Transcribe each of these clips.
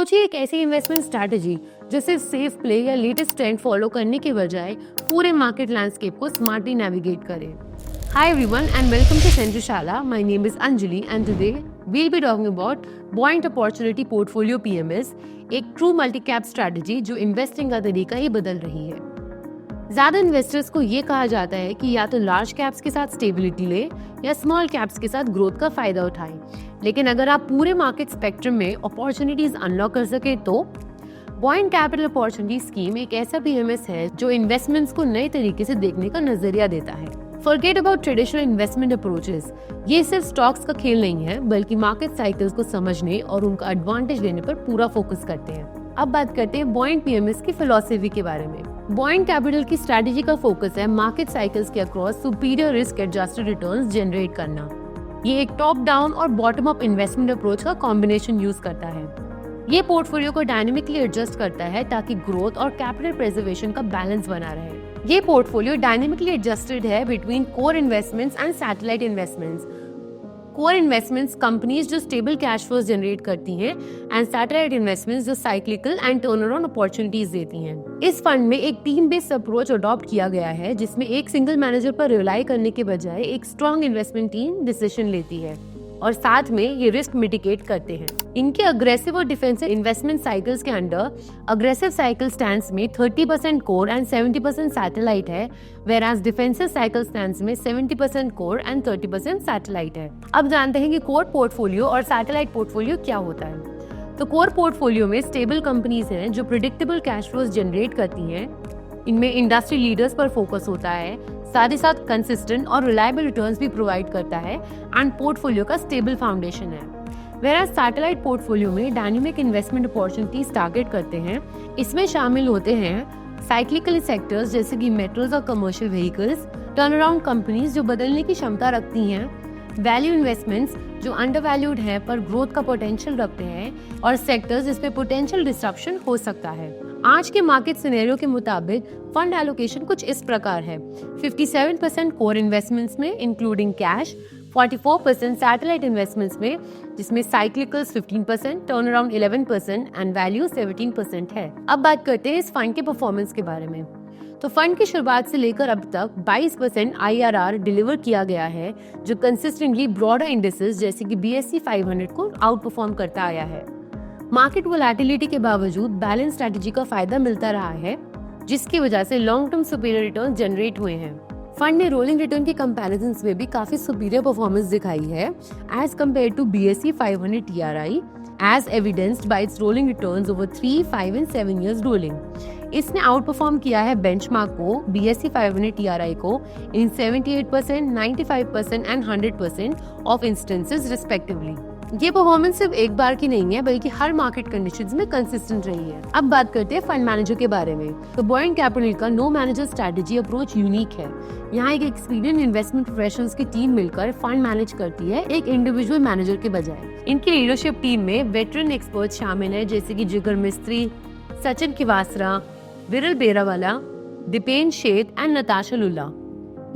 सोचिए एक ऐसी इन्वेस्टमेंट स्ट्रैटेजी जो सिर्फ सेफ प्ले या लेटेस्ट ट्रेंड फॉलो करने के बजाय पूरे मार्केट लैंडस्केप को स्मार्टली नेविगेट करे। Hi everyone and welcome to Centrishala. My name is Anjali and today we'll be talking about Buoyant Opportunity Portfolio PMS, एक ट्रू मल्टी कैप स्ट्रैटेजी जो investing का तरीका ही बदल रही है। ज्यादा इन्वेस्टर्स को ये कहा जाता है कि या तो लार्ज कैप्स के साथ स्टेबिलिटी ले या स्मॉल कैप्स के साथ ग्रोथ का फायदा उठाएं। लेकिन अगर आप पूरे मार्केट स्पेक्ट्रम में अपॉर्चुनिटीज अनलॉक कर सके तो बुओयंट कैपिटल अपॉर्चुनिटी स्कीम एक ऐसा पीएमएस है जो इन्वेस्टमेंट्स को नए तरीके से देखने का नजरिया देता है। Forget about traditional investment approaches. ये सिर्फ स्टॉक्स का खेल नहीं है बल्कि मार्केट साइकिल्स को समझने और उनका एडवांटेज लेने पर पूरा फोकस करते हैं। अब बात करते हैं बुओयंट पीएमएस की फिलॉसफी के बारे में। बुओयंट कैपिटल की स्ट्रैटेजी का फोकस है मार्केट साइकिल्स के across superior risk adjusted returns generate करना। ये एक टॉप डाउन और बॉटम अप इन्वेस्टमेंट अप्रोच का कॉम्बिनेशन यूज करता है। ये पोर्टफोलियो को डायनेमिकली एडजस्ट करता है ताकि ग्रोथ और कैपिटल प्रिजर्वेशन का बैलेंस बना रहे। ये पोर्टफोलियो डायनेमिकली एडजस्टेड है between core investments and satellite investments. Core investments companies जो स्टेबल कैश फ्लोज जनरेट करती हैं एंड सैटेलाइट इन्वेस्टमेंट्स जो साइक्लिकल एंड टर्नअराउंड अपॉर्चुनिटीज देती हैं। इस फंड में एक टीम बेस्ड अप्रोच अडॉप्ट किया गया है जिसमें एक सिंगल मैनेजर पर रिलाई करने के बजाय एक स्ट्रॉन्ग इन्वेस्टमेंट टीम डिसीजन लेती है और साथ में ये रिस्क मिटिगेट करते हैं। इनके अग्रेसिव और डिफेंसिव इन्वेस्टमेंट साइकिल्स के अंडर अग्रेसिव साइकिल स्टैंड्स में 30% कोर एंड 70% सैटेलाइट है, whereas डिफेंसिव साइकिल स्टैंड्स में 70% कोर एंड 30% सैटेलाइट है। अब जानते हैं कि कोर पोर्टफोलियो और सैटेलाइट पोर्टफोलियो क्या होता है। तो कोर पोर्टफोलियो में स्टेबल कंपनीज हैं जो प्रिडिक्टेबल कैश फ्लोज जनरेट करती हैं। इनमें इंडस्ट्री लीडर्स पर फोकस होता है, साथ ही साथ कंसिस्टेंट और रिलायबल रिटर्न्स भी प्रोवाइड करता है एंड पोर्टफोलियो का स्टेबल फाउंडेशन है। वेराज सैटेलाइट पोर्टफोलियो में डायनेमिक इन्वेस्टमेंट अपॉर्चुनिटीज टारगेट करते हैं। इसमें शामिल होते हैं साइक्लिकल सेक्टर्स जैसे कि मेट्रोज और कमर्शियल व्हीकल्स, टर्नअराउंड कंपनीज जो बदलने की क्षमता रखती हैं, वैल्यू इन्वेस्टमेंट्स जो अंडरवैल्यूड है पर ग्रोथ का पोटेंशियल रखते हैं, और सेक्टर्स जिसपे पोटेंशियल डिस्ट्रप्शन हो सकता है। आज के मार्केट सिनेरियो के मुताबिक फंड एलोकेशन कुछ इस प्रकार है। 57% कोर इन्वेस्टमेंट्स में इंक्लूडिंग कैश, 44% सैटेलाइट इन्वेस्टमेंट्स में जिसमें साइक्लिकल्स 15%, टर्नअराउंड 11% एंड वैल्यू 17% है। अब बात करते हैं इस फंड के परफॉर्मेंस के बारे में। तो फंड की शुरुआत से लेकर अब तक 22% IRR डिलीवर किया गया है जो कंसिस्टेंटली ब्रॉडर इंडेक्सेस जैसे कि BSE 500 को आउट परफॉर्म करता आया है। मार्केट वोलेटिलिटी के बावजूद बैलेंस स्ट्रैटेजी का फायदा मिलता रहा है जिसकी वजह से long term superior return generate हुए हैं। फंड ने रोलिंग रिटर्न की कंपैरिजन में भी काफी सुपीरियर परफॉर्मेंस दिखाई है as compared to BSE 500 TRI as evidenced by its rolling returns over 3, 5 and 7 years rolling. इसने आउट परफॉर्म किया है बेंचमार्क को, BSE 500 TRI को इन 78%, 95% एंड 100% ऑफ इंस्टेंसेस रिस्पेक्टिवली। ये परफॉर्मेंस सिर्फ एक बार की नहीं है बल्कि हर मार्केट कंडीशंस में कंसिस्टेंट रही है। अब बात करते हैं फंड मैनेजर के बारे में। तो बुओयंट कैपिटल का no manager strategy approach unique है। यहाँ एक एक्सपीरियंस इन्वेस्टमेंट प्रोफेशनल्स की टीम मिलकर फंड मैनेज करती है एक इंडिविजुअल मैनेजर के बजाय। इनकी लीडरशिप टीम में वेटरन एक्सपर्ट शामिल है जैसे कि जिगर मिस्त्री, सचिन किवासरा, विरल बेरावाला, दीपेन शेठ एंड नताशा लुल्ला।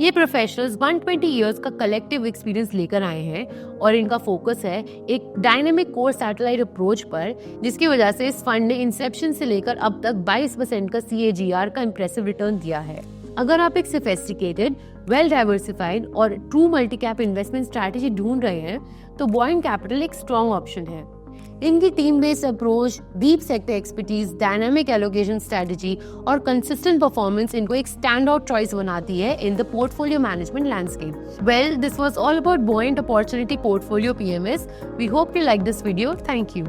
ये प्रोफेशनल्स 120 इयर्स का कलेक्टिव एक्सपीरियंस लेकर आए हैं और इनका फोकस है एक डायनेमिक कोर सैटेलाइट अप्रोच पर जिसकी वजह से इस फंड ने इंसेप्शन से लेकर अब तक 22% का CAGR का इंप्रेसिव रिटर्न दिया है। अगर आप एक सोफिस्टिकेटेड, वेल डाइवर्सिफाइड और true multi cap investment strategy ढूंढ रहे हैं तो बुओयंट कैपिटल एक स्ट्रॉन्ग ऑप्शन है। इनकी team based approach, deep sector expertise, dynamic allocation strategy और कंसिस्टेंट परफॉर्मेंस इनको एक स्टैंड आउट चॉइस बनाती है in the portfolio management landscape. Well, this was all about buoyant opportunity portfolio PMS. We hope you like this video. Thank you.